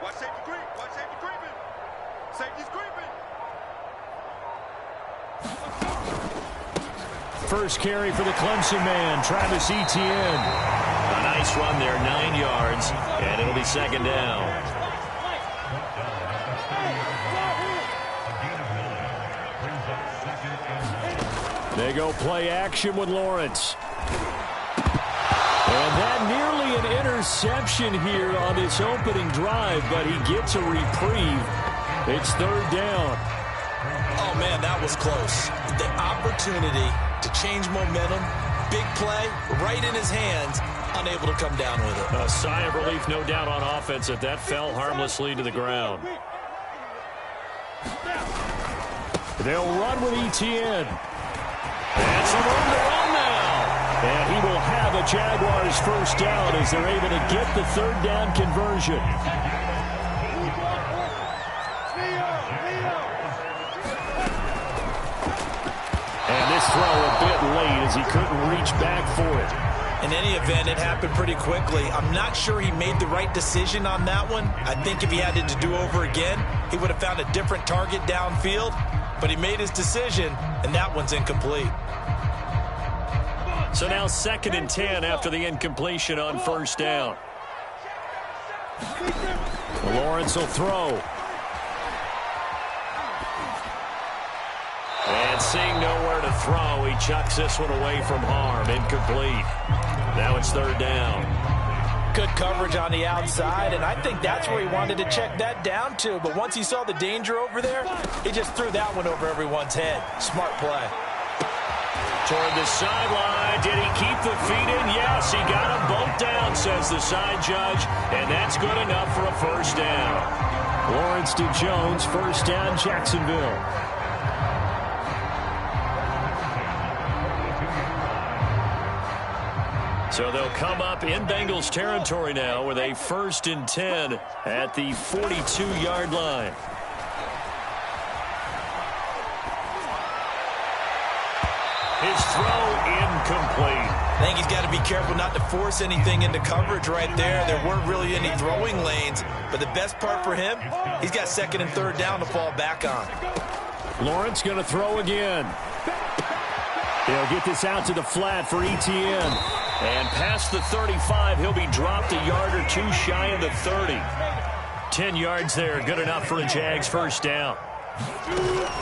Watch safety creep. Watch safety creeping. Safety's creeping. First carry for the Clemson man, Travis Etienne. A nice run there, 9 yards, and it'll be second down. They go play action with Lawrence. And that nearly an interception here on this opening drive, but he gets a reprieve. It's third down. Oh, man, that was close. The opportunity to change momentum, big play, right in his hands, unable to come down with it. A sigh of relief, no doubt, on offense that fell harmlessly to the ground. They'll run with Etienne. And some room to run now. And he will have a Jaguars first down as they're able to get the third down conversion. And this throw a bit late as he couldn't reach back for it. In any event, it happened pretty quickly. I'm not sure he made the right decision on that one. I think if he had it to do over again, he would have found a different target downfield. But he made his decision, and that one's incomplete. So now 2nd and 10 after the incompletion on first down. Lawrence will throw. And seeing nowhere to throw, he chucks this one away from harm. Incomplete. Now it's third down. Good coverage on the outside, and I think that's where he wanted to check that down to. But once he saw the danger over there, he just threw that one over everyone's head. Smart play. Toward the sideline. Did he keep the feet in? Yes, he got them both down, says the side judge. And that's good enough for a first down. Lawrence to Jones, first down, Jacksonville. So they'll come up in Bengals territory now with a 1st and 10 at the 42-yard line. His throw incomplete. I think he's got to be careful not to force anything into coverage right there. There weren't really any throwing lanes, but the best part for him, he's got 2nd and 3rd down to fall back on. Lawrence going to throw again. They'll get this out to the flat for Etienne. And past the 35, he'll be dropped a yard or two shy of the 30. 10 yards there, good enough for a Jags first down.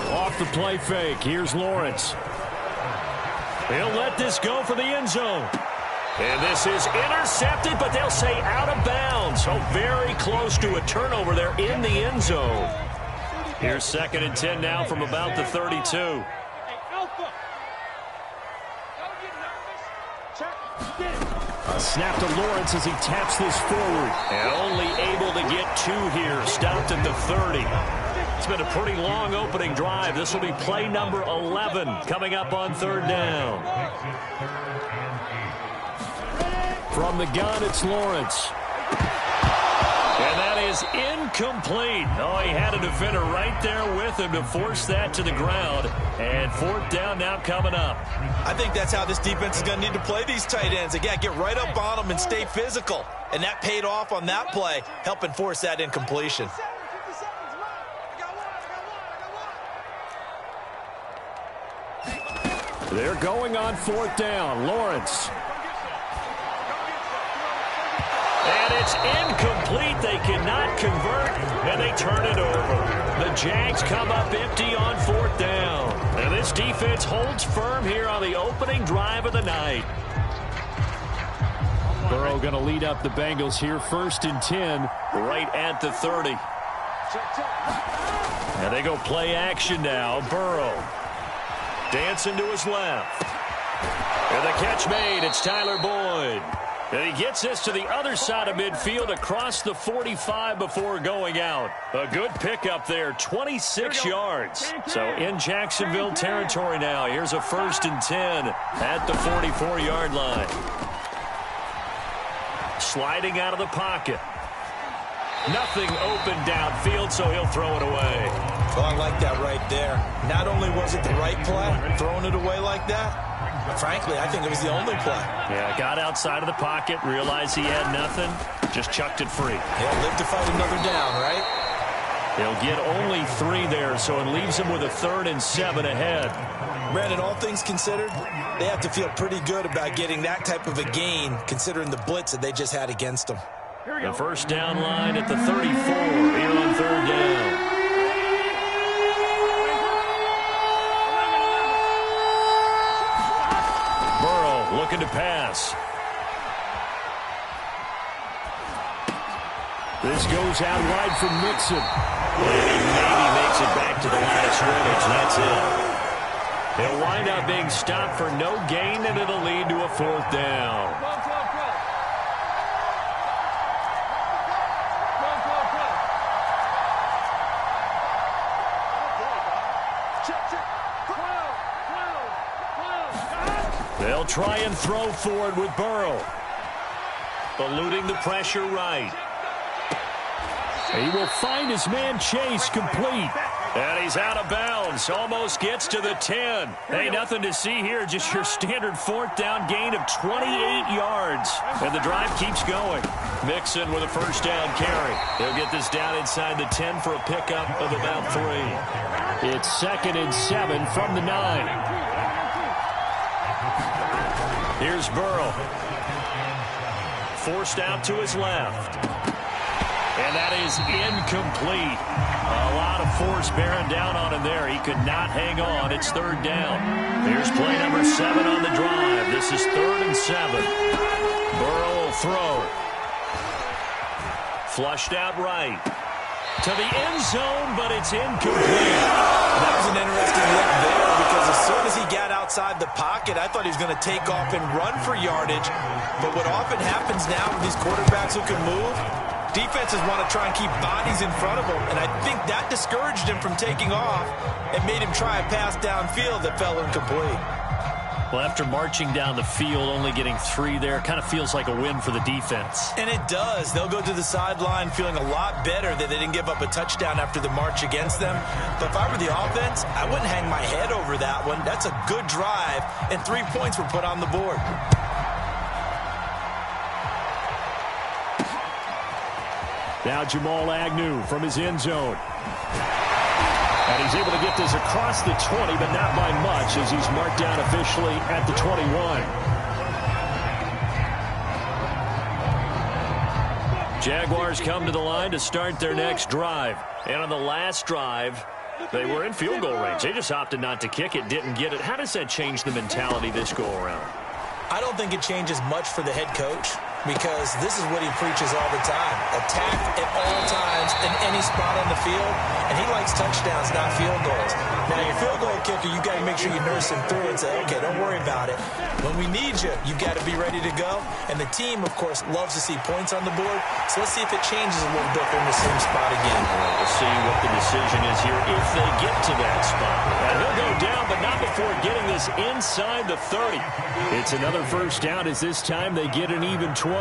Off the play fake, here's Lawrence. He'll let this go for the end zone. And this is intercepted, but they'll say out of bounds. So very close to a turnover there in the end zone. Here's 2nd and 10 now from about the 32. A snap to Lawrence as he taps this forward. And only able to get 2 here. Stopped at the 30. It's been a pretty long opening drive. This will be play number 11 coming up on third down. From the gun, it's Lawrence. And that is incomplete. Oh, he had a defender right there with him to force that to the ground. And 4th down now coming up. I think that's how this defense is going to need to play these tight ends. They got to get right up on them and stay physical. And that paid off on that play, helping force that incompletion. They're going on 4th down. Lawrence. And it's incomplete. They cannot convert, and they turn it over. The Jags come up empty on 4th down. And this defense holds firm here on the opening drive of the night. Burrow going to lead up the Bengals here, 1st and 10, right at the 30. And they go play action now. Burrow dancing to his left. And the catch made. It's Tyler Boyd. And he gets this to the other side of midfield across the 45 before going out. A good pickup there, 26 yards. So in Jacksonville territory now. Here's a 1st and 10 at the 44-yard line. Sliding out of the pocket. Nothing open downfield, so he'll throw it away. Well, I like that right there. Not only was it the right play, throwing it away like that, Frankly, I think it was the only play. Yeah, got outside of the pocket, realized he had nothing, just chucked it free. He'll live to fight another down, right? He'll get only 3 there, so it leaves him with a 3rd and 7 ahead. Brandon, all things considered, they have to feel pretty good about getting that type of a gain, considering the blitz that they just had against them. The first down line at the 34 here on 3rd down. Burrow looking to pass. This goes out wide for Mixon. And he maybe makes it back to the line of scrimmage. That's it. He'll wind up being stopped for no gain, and it'll lead to a 4th down. They'll try and throw for it with Burrow. Eluding the pressure right. He will find his man Chase complete. And he's out of bounds. Almost gets to the 10. Hey, nothing to see here. Just your standard 4th down gain of 28 yards. And the drive keeps going. Mixon with a first down carry. He'll get this down inside the 10 for a pickup of about 3. It's 2nd and 7 from the 9. Here's Burrow. Forced out to his left. And that is incomplete. A lot of force bearing down on him there. He could not hang on. It's 3rd down. Here's play number 7 on the drive. This is 3rd and 7. Burrow will throw. Flushed out right. To the end zone, but it's incomplete. That was an interesting look there because as soon as he got outside the pocket, I thought he was going to take off and run for yardage. But what often happens now with these quarterbacks who can move, defenses want to try and keep bodies in front of him, and I think that discouraged him from taking off and made him try a pass downfield that fell incomplete. Well, after marching down the field, only getting 3 there, kind of feels like a win for the defense. And it does. They'll go to the sideline feeling a lot better that they didn't give up a touchdown after the march against them. But if I were the offense, I wouldn't hang my head over that one. That's a good drive, and 3 points were put on the board. Now Jamal Agnew from his end zone. And he's able to get this across the 20, but not by much as he's marked down officially at the 21. Jaguars come to the line to start their next drive. And on the last drive, they were in field goal range. They just opted not to kick it, didn't get it. How does that change the mentality this go around? I don't think it changes much for the head coach because this is what he preaches all the time. Attack at all times in any spot on the field, and he likes touchdowns, not field goals. Now, your field goal kicker, you got to make sure you nurse him through and say, okay, don't worry about it. When we need you, you got to be ready to go. And the team, of course, loves to see points on the board. So let's see if it changes a little bit in the same spot again. We'll see what the decision is here if they get to that spot. And he'll go down, but not before getting this inside the 30. It's another first down as this time they get an even 20.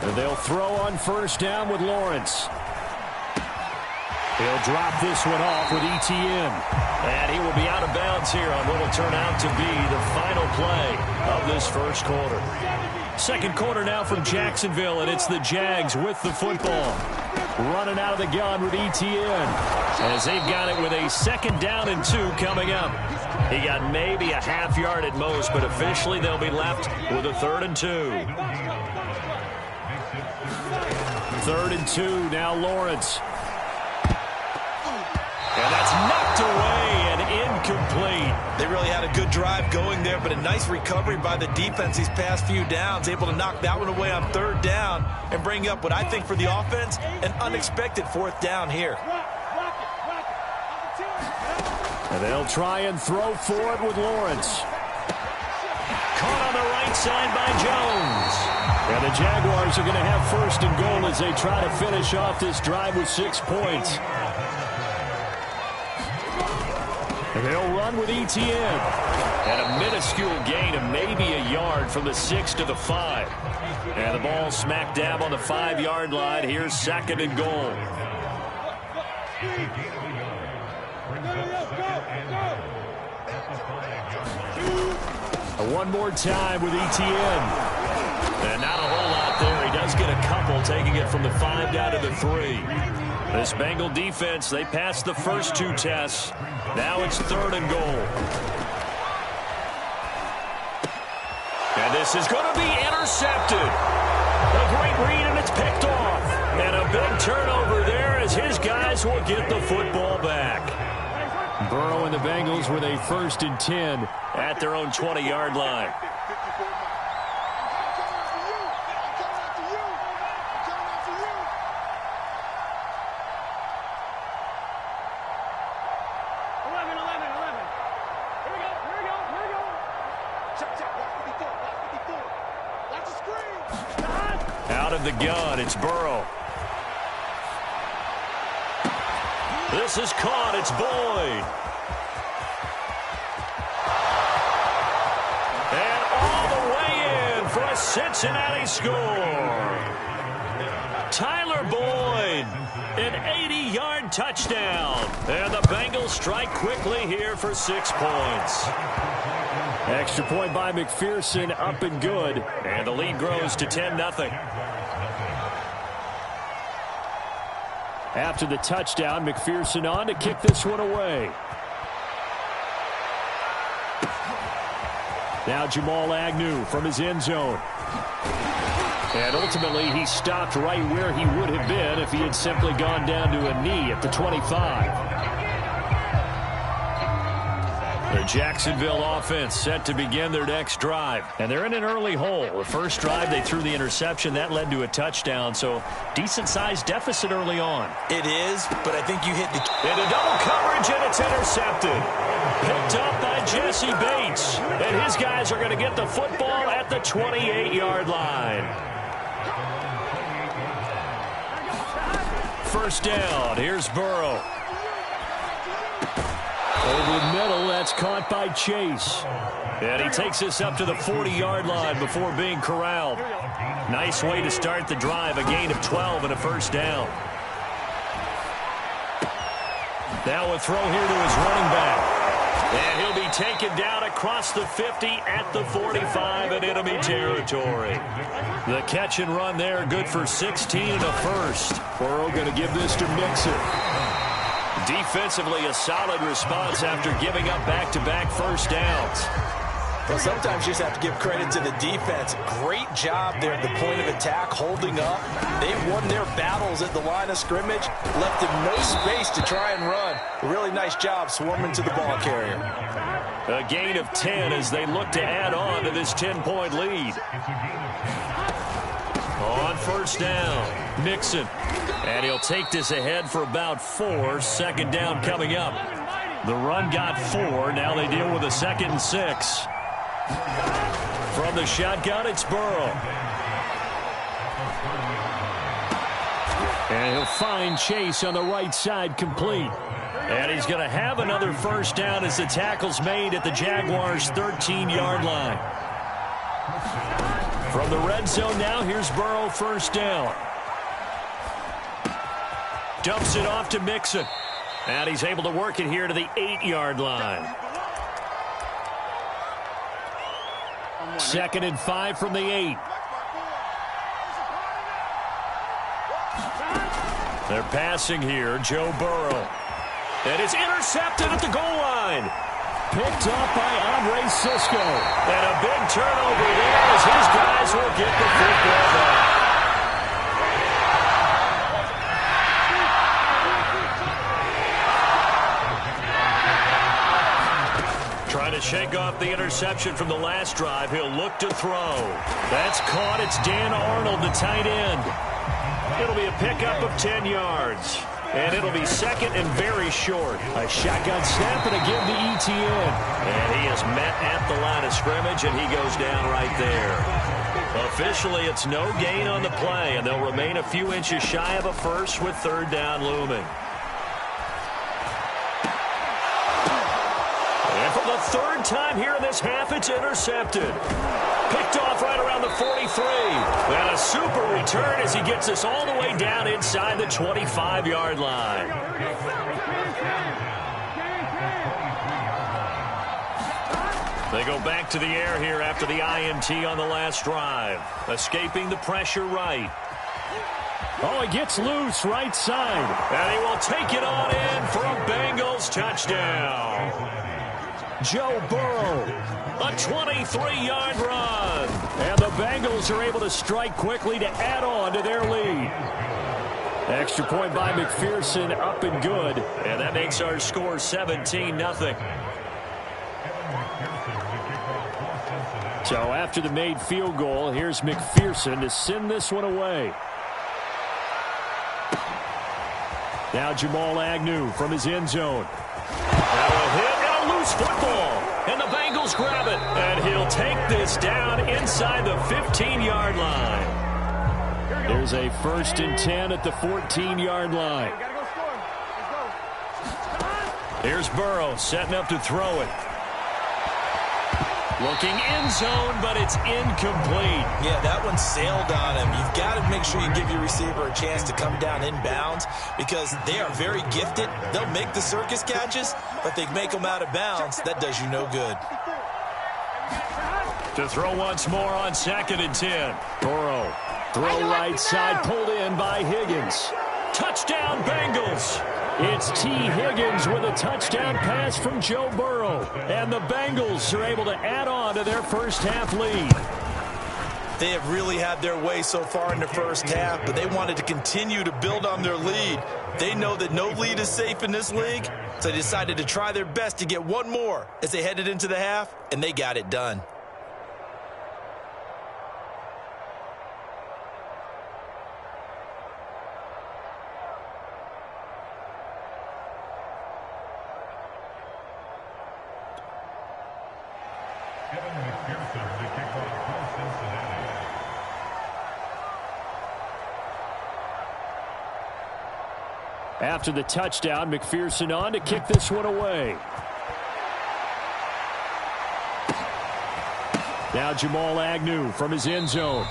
And they'll throw on first down with Lawrence. He'll drop this one off with Etienne. And he will be out of bounds here on what will turn out to be the final play of this first quarter. Second quarter now from Jacksonville, and it's the Jags with the football. Running out of the gun with Etienne as they've got it with a 2nd down and 2 coming up. He got maybe a half yard at most, but officially they'll be left with a 3rd and 2. 3rd and 2, now Lawrence. And that's knocked away and incomplete. They really had a good drive going there, but a nice recovery by the defense these past few downs, able to knock that one away on 3rd down and bring up what I think for the offense, an unexpected 4th down here. And they'll try and throw for it with Lawrence. Caught on the right side by Jones. And the Jaguars are going to have 1st and goal as they try to finish off this drive with 6 points. And they'll run with Etienne. And a minuscule gain of maybe a yard from the 6 to the 5. And the ball smack dab on the 5-yard line. Here's 2nd and goal. One more time with Etienne. And not a whole lot there. He does get a couple, taking it from the 5 down to the 3. This Bengal defense, they passed the first 2 tests. Now it's 3rd and goal. And this is going to be intercepted. A great read, and it's picked off. And a big turnover there as his guys will get the football back. Burrow and the Bengals with a 1st and 10 at their own 20-yard line. Out of the gun, it's Burrow. This is caught, it's Boyd. And all the way in for a Cincinnati score. Tyler Boyd, an 80-yard touchdown. And the Bengals strike quickly here for 6 points. Extra point by McPherson, up and good. And the lead grows to 10-0. After the touchdown, McPherson on to kick this one away. Now Jamal Agnew from his end zone. And ultimately, he stopped right where he would have been if he had simply gone down to a knee at the 25. The Jacksonville offense set to begin their next drive. And they're in an early hole. The first drive, they threw the interception. That led to a touchdown. So, decent-sized deficit early on. It is, but I think you hit the... Into double coverage, and it's intercepted. Picked up by Jesse Bates. And his guys are going to get the football at the 28-yard line. First down. Here's Burrow. Over the middle, that's caught by Chase. And he takes us up to the 40-yard line before being corralled. Nice way to start the drive, a gain of 12 and a first down. Now a throw here to his running back. And he'll be taken down across the 50 at the 45 in enemy territory. The catch and run there, good for 16 and a first. Burrow going to give this to Mixon. Defensively, a solid response after giving up back-to-back first downs. Well, sometimes you just have to give credit to the defense. Great job there at the point of attack, holding up. They won their battles at the line of scrimmage, left them no space to try and run. A really nice job swarming to the ball carrier. A gain of 10 as they look to add on to this 10-point lead. On first down, Mixon. And he'll take this ahead for about 4. Second down coming up. The run got 4. Now they deal with a 2nd and 6. From the shotgun, it's Burrow. And he'll find Chase on the right side complete. And he's going to have another first down as the tackle's made at the Jaguars' 13-yard line. From the red zone now, here's Burrow, first down. Dumps it off to Mixon. And he's able to work it here to the 8-yard line. 2nd and 5 from the 8. They're passing here, Joe Burrow. And it's intercepted at the goal line. Picked up by Andre Cisco. And a big turnover there as his guys will get the football back. Trying to shake off the interception from the last drive. He'll look to throw. That's caught. It's Dan Arnold, the tight end. It'll be a pickup of 10 yards. And it'll be 2nd and very short. A shotgun snap and a give to Etienne. And he is met at the line of scrimmage, and he goes down right there. Officially, it's no gain on the play, and they'll remain a few inches shy of a first with 3rd down looming. And for the 3rd time here in this half, it's intercepted. Picked off right around the 43. And a super return as he gets us all the way down inside the 25-yard line. They go back to the air here after the INT on the last drive. Escaping the pressure right. Oh, he gets loose right side. And he will take it on in for a Bengals touchdown. Joe Burrow. A 23-yard run. And the Bengals are able to strike quickly to add on to their lead. Extra point by McPherson, up and good. And that makes our score 17-0. So after the made field goal, here's McPherson to send this one away. Now Jamal Agnew from his end zone. Now a hit and a loose football. And the Bengals grab it. And he'll take this down inside the 15-yard line. There's a 1st and 10 at the 14-yard line. Here's Burrow setting up to throw it. Looking end zone, but it's incomplete. Yeah, that one sailed on him. You've got to make sure you give your receiver a chance to come down inbounds because they are very gifted. They'll make the circus catches, but they make them out of bounds. That does you no good. To throw once more on 2nd and 10. Burrow, throw right side, pulled in by Higgins. Touchdown, Bengals. It's T. Higgins with a touchdown pass from Joe Burrow. And the Bengals are able to add on to their first half lead. They have really had their way so far in the first half, but they wanted to continue to build on their lead. They know that no lead is safe in this league, so they decided to try their best to get one more as they headed into the half, and they got it done. After the touchdown, McPherson on to kick this one away. Now Jamal Agnew from his end zone.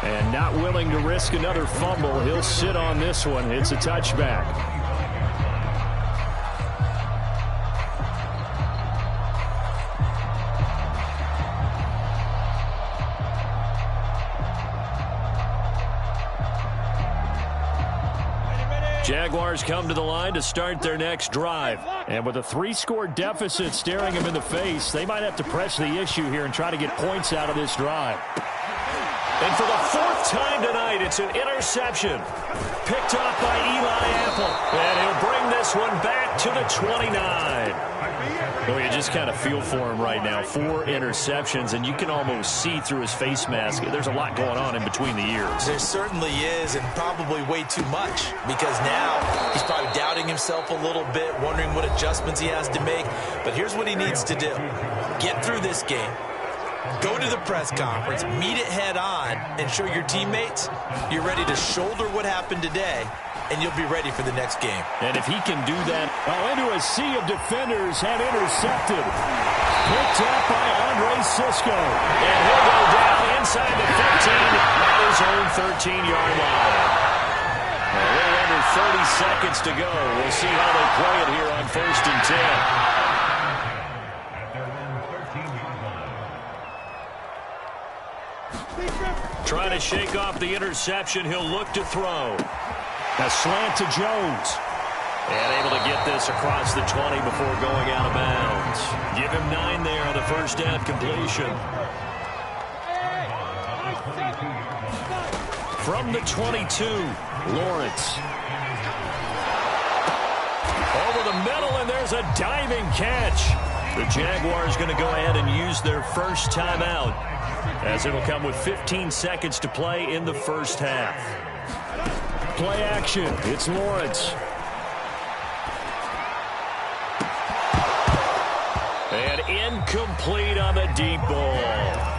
And not willing to risk another fumble, he'll sit on this one. It's a touchback. Jaguars come to the line to start their next drive. And with a 3-score deficit staring them in the face, they might have to press the issue here and try to get points out of this drive. And for the 4th time tonight, it's an interception. Picked off by Eli Apple. And he'll bring this one back to the 29. Well, you just kind of feel for him right now. 4 interceptions, and you can almost see through his face mask. There's a lot going on in between the ears. There certainly is, and probably way too much, because now he's probably doubting himself a little bit, wondering what adjustments he has to make. But here's what he needs to do. Get through this game. Go to the press conference, meet it head on, and show your teammates you're ready to shoulder what happened today, and you'll be ready for the next game. And if he can do that, into a sea of defenders and intercepted. Picked up by Andre Cisco. And he'll go down inside the 15 at his own 13-yard line. A little under 30 seconds to go. We'll see how they play it here on 1st and 10. Trying to shake off the interception. He'll look to throw. A slant to Jones. And able to get this across the 20 before going out of bounds. Give him 9 there on the first down completion. From the 22, Lawrence. Over the middle, and there's a diving catch. The Jaguars going to go ahead and use their first timeout, as it'll come with 15 seconds to play in the first half. Play action. It's Lawrence. And incomplete on the deep ball.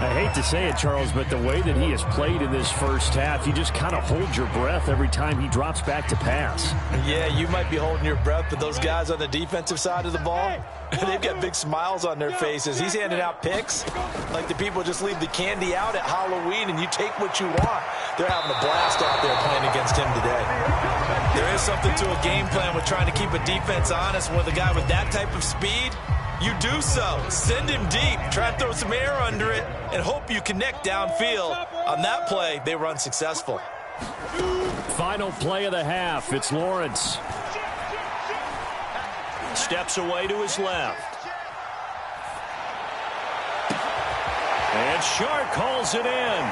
I hate to say it, Charles, but the way that he has played in this first half, you just kind of hold your breath every time he drops back to pass. Yeah, you might be holding your breath, but those guys on the defensive side of the ball, they've got big smiles on their faces. He's handing out picks like the people just leave the candy out at Halloween and you take what you want. They're having a blast out there playing against him today. There is something to a game plan with trying to keep a defense honest with a guy with that type of speed. you do so. Send him deep. Try to throw some air under it and hope you connect downfield. On that play, they were unsuccessful. Final play of the half. It's Lawrence. Steps away to his left. And Shark calls it in.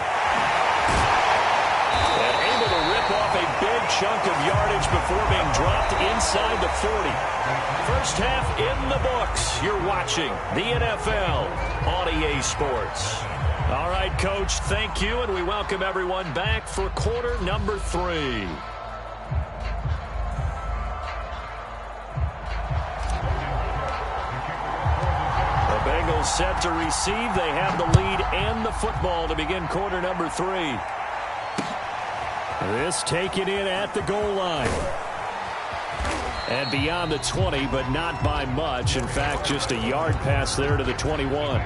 And able to rip off a big chunk of yardage before being dropped inside the 40. First half in the books. You're watching the NFL on EA Sports. All right, Coach, thank you, and we welcome everyone back for quarter number 3. The Bengals set to receive. They have the lead and the football to begin quarter number 3. This taken in at the goal line. And beyond the 20, but not by much. In fact, just a yard pass there to the 21.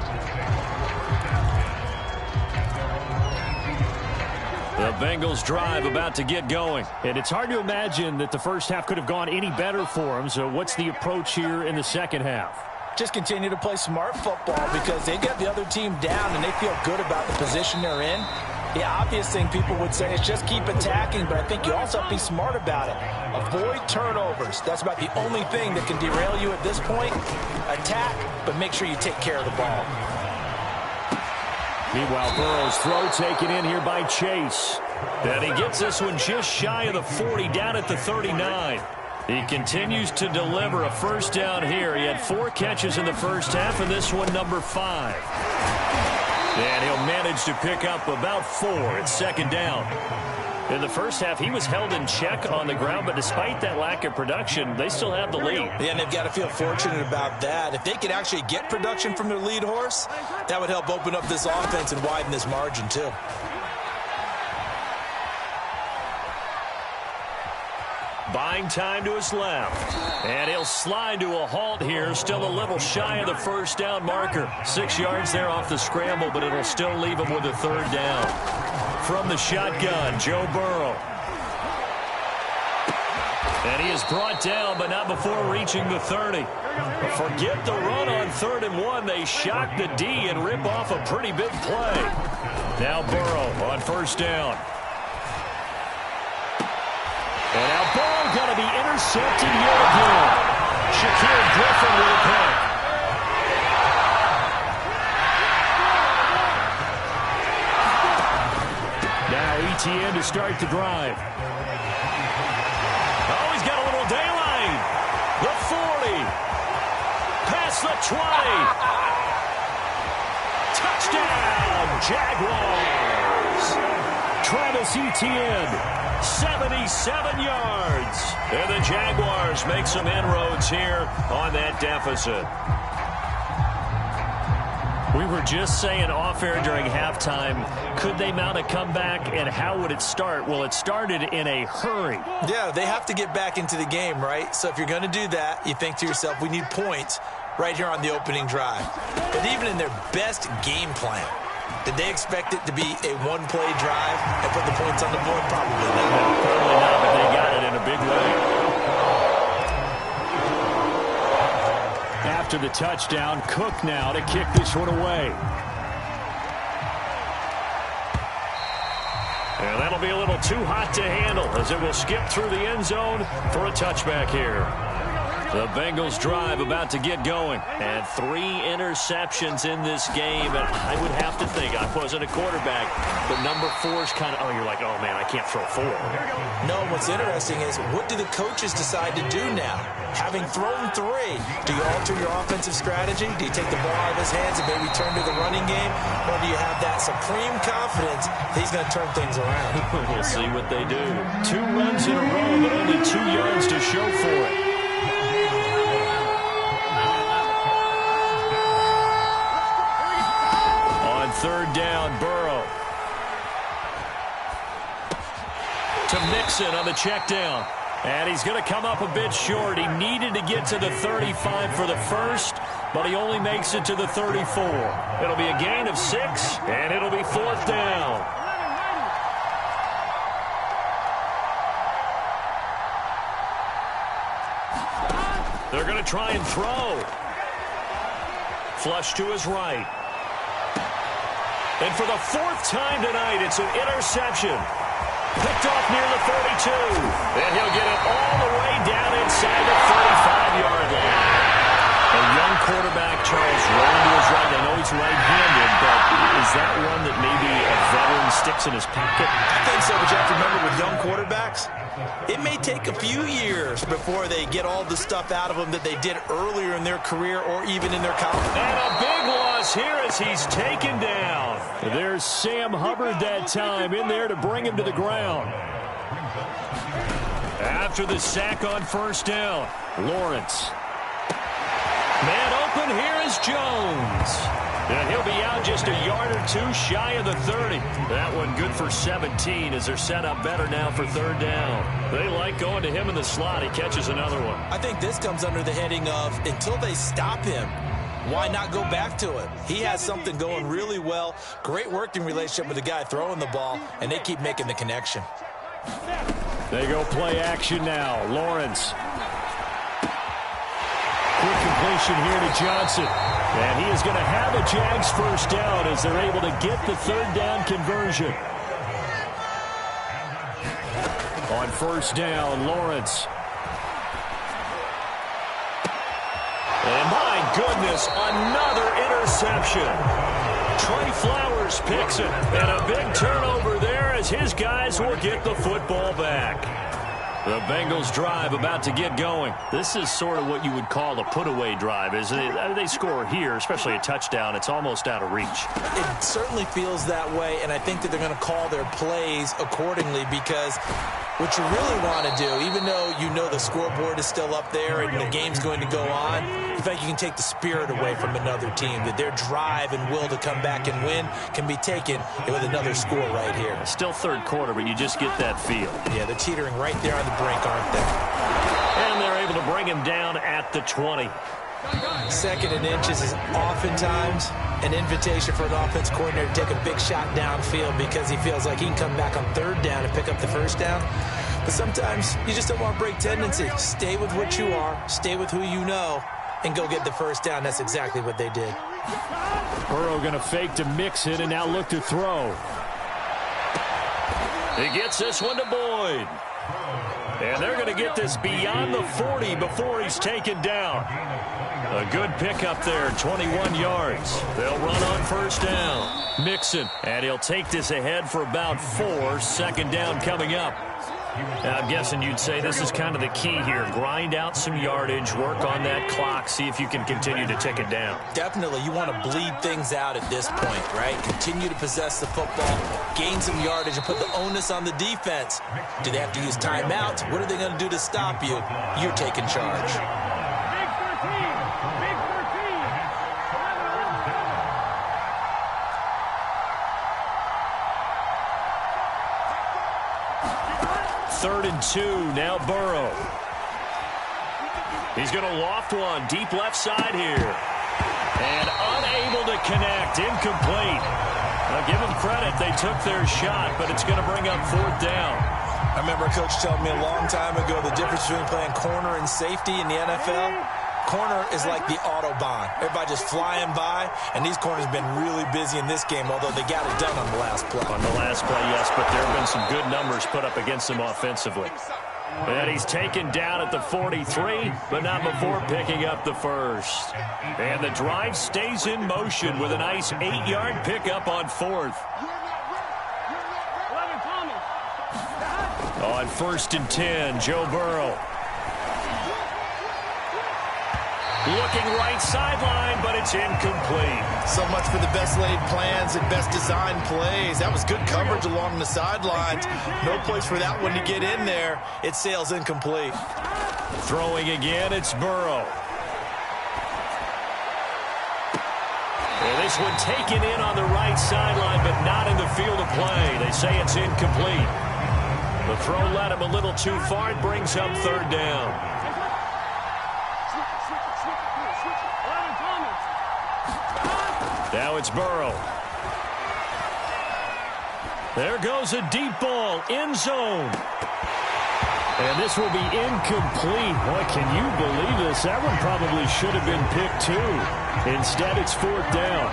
The Bengals drive about to get going. And it's hard to imagine that the first half could have gone any better for them. So what's the approach here in the second half? Just continue to play smart football because they get the other team down and they feel good about the position they're in. The obvious thing people would say is just keep attacking, but I think you also have to be smart about it. Avoid turnovers. That's about the only thing that can derail you at this point. Attack, but make sure you take care of the ball. Meanwhile, Burrow's throw taken in here by Chase. And he gets this one just shy of the 40, down at the 39. He continues to deliver a first down here. He had 4 catches in the first half, and this one number 5. And he'll manage to pick up about 4 at second down. In the first half, he was held in check on the ground, but despite that lack of production, they still have the lead. Yeah, and they've got to feel fortunate about that. If they could actually get production from their lead horse, that would help open up this offense and widen this margin too. Buying time to his left. And he'll slide to a halt here. Still a little shy of the first down marker. 6 yards there off the scramble, but it'll still leave him with a third down. From the shotgun, Joe Burrow. And he is brought down, but not before reaching the 30. Forget the run on 3rd and 1. They shock the D and rip off a pretty big play. Now Burrow on first down. And now Burrow going to be intercepted yet again. Shaquille Griffin with a pick. Now ETN to start the drive. Oh, he's got a little daylight. The 40. Past the 20. Touchdown, Jaguars. Travis Etienne. 77 yards. And the Jaguars make some inroads here on that deficit. We were just saying off-air during halftime, could they mount a comeback, and how would it start? Well, it started in a hurry. Yeah, they have to get back into the game, right? So if you're going to do that, you think to yourself, we need points right here on the opening drive. But even in their best game plan, did they expect it to be a one-play drive and put the points on the board? Probably not. No, probably not, but they got it in a big way. After the touchdown, Cook now to kick this one away. And that'll be a little too hot to handle as it will skip through the end zone for a touchback here. The Bengals drive about to get going. And 3 interceptions in this game. And I would have to think, I wasn't a quarterback, but number 4 is kind of, oh, you're like, oh, man, I can't throw 4. No, what's interesting is what do the coaches decide to do now? Having thrown 3, do you alter your offensive strategy? Do you take the ball out of his hands and maybe turn to the running game? Or do you have that supreme confidence that he's going to turn things around? We'll see what they do. 2 runs in a row, but only 2 yards to show for it. Third down, Burrow. To Mixon on the check down. And he's going to come up a bit short. He needed to get to the 35 for the first, but he only makes it to the 34. It'll be a gain of 6, and it'll be 4th down. They're going to try and throw. flush to his right. And for the fourth time tonight, it's an interception. Picked off near the 32. And he'll get it all the way down inside the 35-yard line. A young quarterback, Charles, rolling to his right. I know he's right-handed, but is that one that maybe a veteran sticks in his pocket? I think so, but you have to remember with young quarterbacks, it may take a few years before they get all the stuff out of them that they did earlier in their career or even in their college. And a big loss here as he's taken down. There's Sam Hubbard that time in there to bring him to the ground. After the sack on first down, Lawrence. Man open, here is Jones. And he'll be out just a yard or two shy of the 30. That one good for 17 as they're set up better now for third down. They like going to him in the slot. He catches another one. I think this comes under the heading of until they stop him, why not go back to it? He has something going really well. Great working relationship with the guy throwing the ball, and they keep making the connection. They go play action now. Lawrence. Quick completion here to Johnson. And he is going to have a Jags first down as they're able to get the third down conversion. On first down, Lawrence. And my goodness, another interception. Trey Flowers picks it. And a big turnover there as his guys will get the football back. The Bengals drive about to get going. This is sort of what you would call a put-away drive, isn't it? They score here, especially a touchdown. It's almost out of reach. It certainly feels that way, and I think that they're going to call their plays accordingly because what you really want to do, even though you know the scoreboard is still up there and the game's going to go on, you think you can take the spirit away from another team, that their drive and will to come back and win can be taken with another score right here. Still third quarter, but you just get that feel. Yeah, they're teetering right there on the brink, aren't they? And they're able to bring him down at the 20. Second and inches is oftentimes an invitation for an offense coordinator to take a big shot downfield because he feels like he can come back on third down and pick up the first down. But sometimes you just don't want to break tendency. Stay with what you are, stay with who you know, and go get the first down. That's exactly what they did. Burrow going to fake to mix it and now look to throw. He gets this one to Boyd. And they're going to get this beyond the 40 before he's taken down. A good pickup there, 21 yards. They'll run on first down. Mixon, and he'll take this ahead for about 4. Second down coming up. Now, I'm guessing you'd say this is kind of the key here. Grind out some yardage, work on that clock, see if you can continue to tick it down. Definitely, you want to bleed things out at this point, right? Continue to possess the football, gain some yardage, and put the onus on the defense. Do they have to use timeouts? What are they going to do to stop you? You're taking charge. Third and 2, now Burrow. He's going to loft one, deep left side here. And unable to connect, incomplete. Now give them credit, they took their shot, but it's going to bring up fourth down. I remember a coach telling me a long time ago the difference between playing corner and safety in the NFL. Corner is like the Autobahn. Everybody just flying by, and these corners have been really busy in this game, although they got it done on the last play. On the last play, yes, but there have been some good numbers put up against them offensively. And he's taken down at the 43, but not before picking up the first. And the drive stays in motion with a nice 8-yard pickup on fourth. On first and 10, Joe Burrow. Looking right sideline, but it's incomplete. So much for the best laid plans and best designed plays. That was good coverage along the sidelines. No place for that one to get in there. It sails incomplete. Throwing again, it's Burrow. And this one taken in on the right sideline, but not in the field of play. They say it's incomplete. The throw led him a little too far. It brings up third down. Now it's Burrow. There goes a deep ball, end zone. And this will be incomplete. Boy, can you believe this? That one probably should have been picked too. Instead, it's 4th down.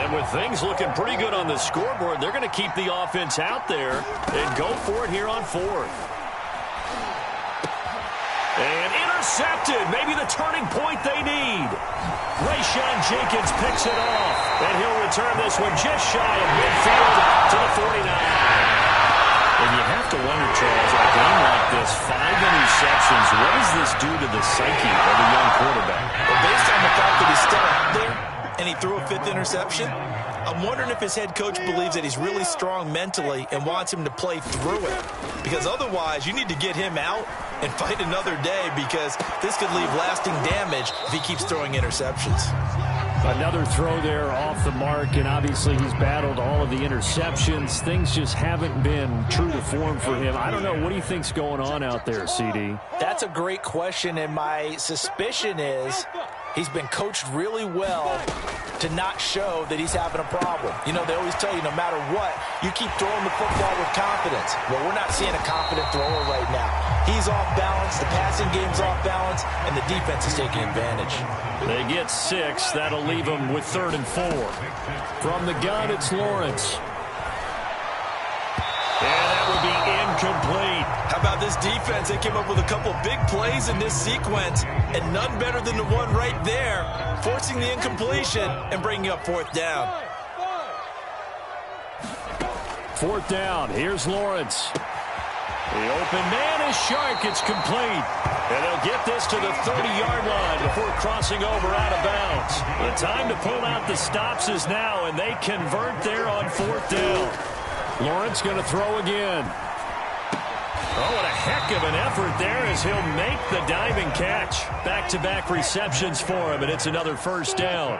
And with things looking pretty good on the scoreboard, they're going to keep the offense out there and go for it here on 4th. And intercepted. Maybe the turning point they need. Rayshawn Jenkins picks it off. And he'll return this one just shy of midfield to the 49. And you have to wonder, Charles, in a game like this, 5 interceptions, what does this do to the psyche of a young quarterback? Well, based on the fact that he's still out there and he threw a 5th interception, I'm wondering if his head coach believes that he's really strong mentally and wants him to play through it. Because otherwise, you need to get him out and fight another day, because this could leave lasting damage if he keeps throwing interceptions. Another throw there off the mark, and obviously he's battled all of the interceptions. Things just haven't been true to form for him. I don't know. What do you think's going on out there, CD? That's a great question, and my suspicion is he's been coached really well to not show that he's having a problem. You know, they always tell you no matter what, you keep throwing the football with confidence. Well, we're not seeing a confident thrower right now. He's off balance, the passing game's off balance, and the defense is taking advantage. They get 6. That'll leave them with 3rd and 4. From the gun, it's Lawrence. And that would be incomplete. How about this defense? They came up with a couple big plays in this sequence, and none better than the one right there, forcing the incompletion and bringing up 4th down. 4th down. Here's Lawrence. The open man is Shark. It's complete. And they'll get this to the 30-yard line before crossing over out of bounds. The time to pull out the stops is now, and they convert there on 4th down. Lawrence going to throw again. Oh, what a heck of an effort there as he'll make the diving catch. Back-to-back receptions for him, and it's another 1st down.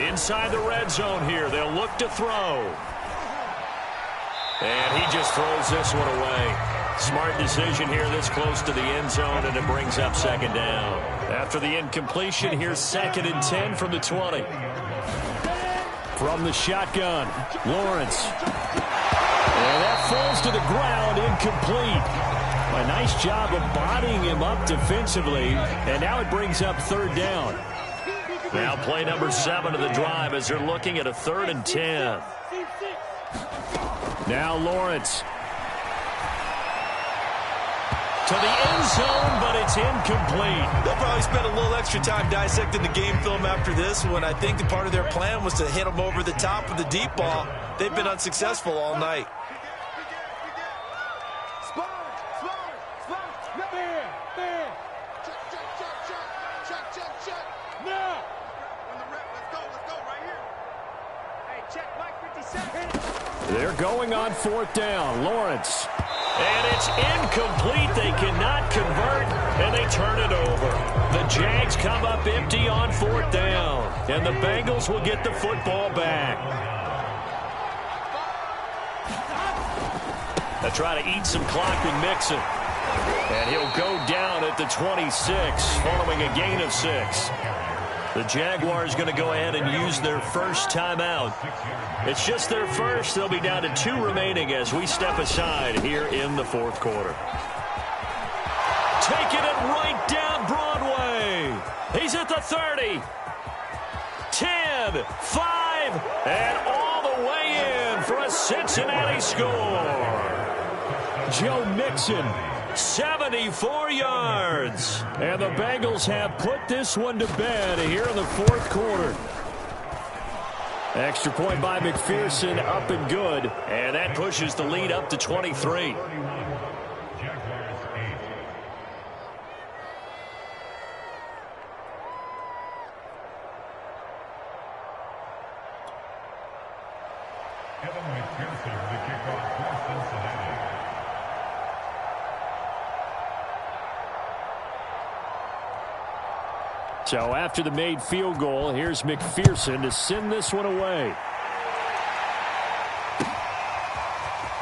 Inside the red zone here, they'll look to throw. And he just throws this one away. Smart decision here this close to the end zone, and it brings up 2nd down. After the incompletion, here's 2nd and 10 from the 20. From the shotgun, Lawrence. And that falls to the ground, incomplete. A nice job of bodying him up defensively, and now it brings up 3rd down. Now play number 7 of the drive as they're looking at a 3rd and 10. Now Lawrence. To the end zone, but it's incomplete. They'll probably spend a little extra time dissecting the game film after this one. I think the part of their plan was to hit them over the top with the deep ball. They've been unsuccessful all night. They're going on 4th down. Lawrence. And it's incomplete. They cannot convert, and they turn it over. The Jags come up empty on 4th down, and the Bengals will get the football back. They try to eat some clock with Mixon. And he'll go down at the 26, following a gain of 6. The Jaguars going to go ahead and use their first timeout. It's just their first. They'll be down to 2 remaining as we step aside here in the 4th quarter. Taking it right down Broadway. He's at the 30. 10, 5, and all the way in for a Cincinnati score. Joe Mixon. 74 yards. And the Bengals have put this one to bed here in the 4th quarter. Extra point by McPherson, up and good. And that pushes the lead up to 23. Kevin McPherson, the kickoff for Cincinnati. So after the made field goal, here's McPherson to send this one away.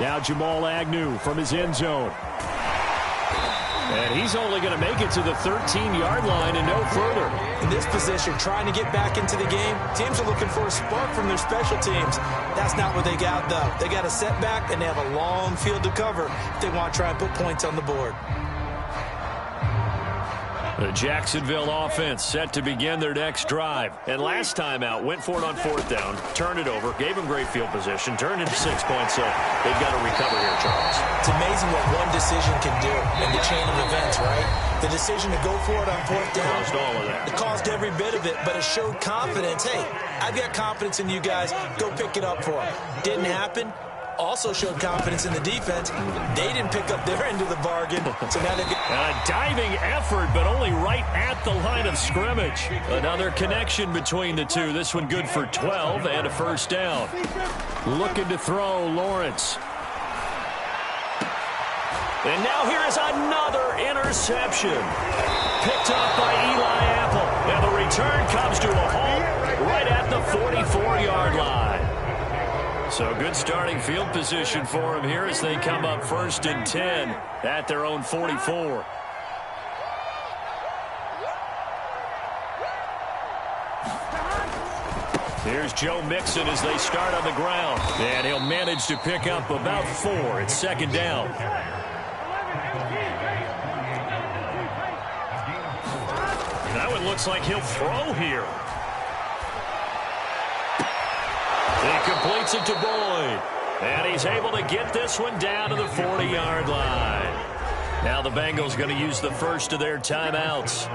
Now Jamal Agnew from his end zone. And he's only going to make it to the 13-yard line and no further. In this position, trying to get back into the game, teams are looking for a spark from their special teams. That's not what they got, though. They got a setback, and they have a long field to cover if they want to try and put points on the board. The Jacksonville offense set to begin their next drive. And last time out, went for it on 4th down, turned it over, gave them great field position, turned into 6 points, so they've got to recover here, Charles. It's amazing what one decision can do in the chain of events, right? The decision to go for it on 4th down. Caused all of that. It caused every bit of it, but it showed confidence. Hey, I've got confidence in you guys. Go pick it up for them. Didn't happen. Also showed confidence in the defense. They didn't pick up their end of the bargain. So now they get a diving effort, but only right at the line of scrimmage. Another connection between the two. This one good for 12 and a first down. Looking to throw, Lawrence. And now here is another interception. Picked up by Eli Apple. And the return comes to a halt right at the 44-yard line. So good starting field position for them here as they come up 1st and 10 at their own 44. Here's Joe Mixon as they start on the ground. And he'll manage to pick up about 4. It's 2nd down. Now it looks like he'll throw here. He completes it to Boyd. And he's able to get this one down to the 40-yard line. Now the Bengals going to use the first of their timeouts.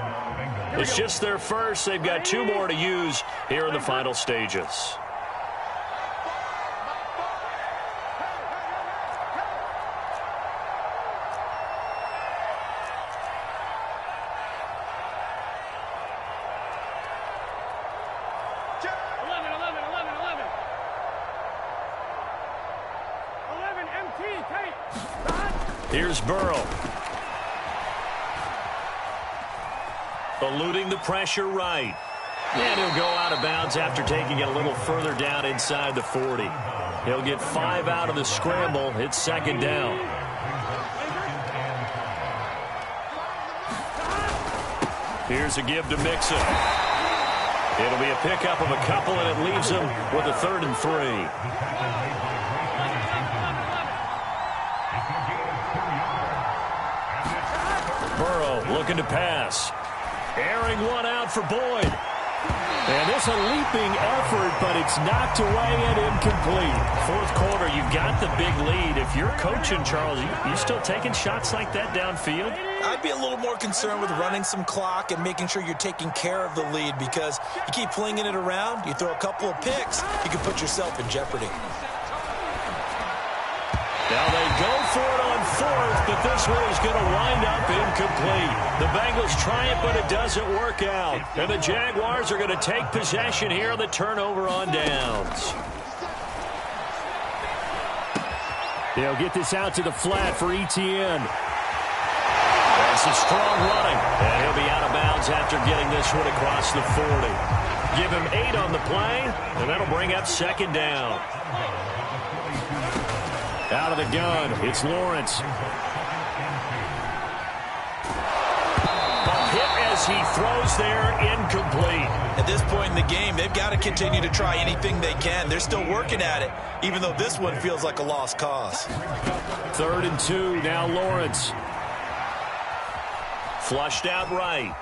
It's just their first. They've got 2 more to use here in the final stages. Here's Burrow. Eluding the pressure right. And he'll go out of bounds after taking it a little further down inside the 40. He'll get 5 out of the scramble. It's 2nd down. Here's a give to Mixon. It'll be a pickup of a couple, and it leaves him with a 3rd and 3. Burrow looking to pass. Airing one out for Boyd. And this a leaping effort, but it's knocked away and incomplete. 4th quarter, you've got the big lead. If you're coaching, Charles, you still taking shots like that downfield? I'd be a little more concerned with running some clock and making sure you're taking care of the lead, because you keep flinging it around, you throw a couple of picks, you can put yourself in jeopardy. Now they go for it on 4th, but this one is going to wind up incomplete. The Bengals try it, but it doesn't work out. And the Jaguars are going to take possession here on the turnover on downs. They'll get this out to the flat for Etienne. That's a strong running. And he'll be out of bounds after getting this one across the 40. Give him 8 on the play, and that'll bring up 2nd down. Out of the gun, it's Lawrence. A hit as he throws there, incomplete. At this point in the game, they've got to continue to try anything they can. They're still working at it, even though this one feels like a lost cause. 3rd and 2, now Lawrence. Flushed out right.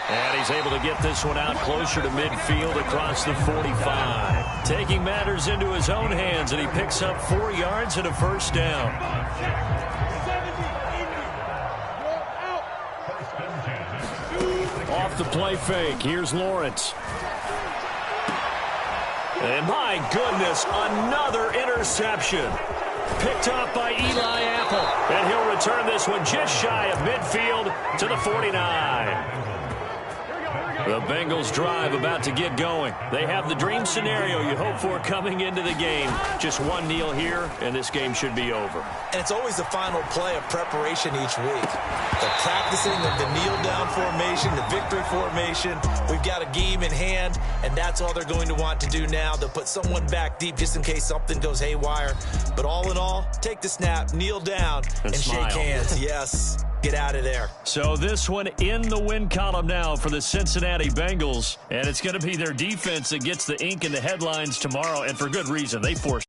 And he's able to get this one out closer to midfield across the 45. Taking matters into his own hands, and he picks up 4 yards and a first down. Off the play fake, here's Lawrence. And my goodness, another interception. Picked up by Eli Apple. And he'll return this one just shy of midfield to the 49. The Bengals drive about to get going. They have the dream scenario you hope for coming into the game. Just one kneel here, and this game should be over. And it's always the final play of preparation each week. The practicing of the kneel-down formation, the victory formation. We've got a game in hand, and that's all they're going to want to do now. They'll put someone back deep just in case something goes haywire. But all in all, take the snap, kneel down, and shake hands. Yes. Get out of there. So this one in the win column now for the Cincinnati Bengals. And it's going to be their defense that gets the ink in the headlines tomorrow, and for good reason. They forced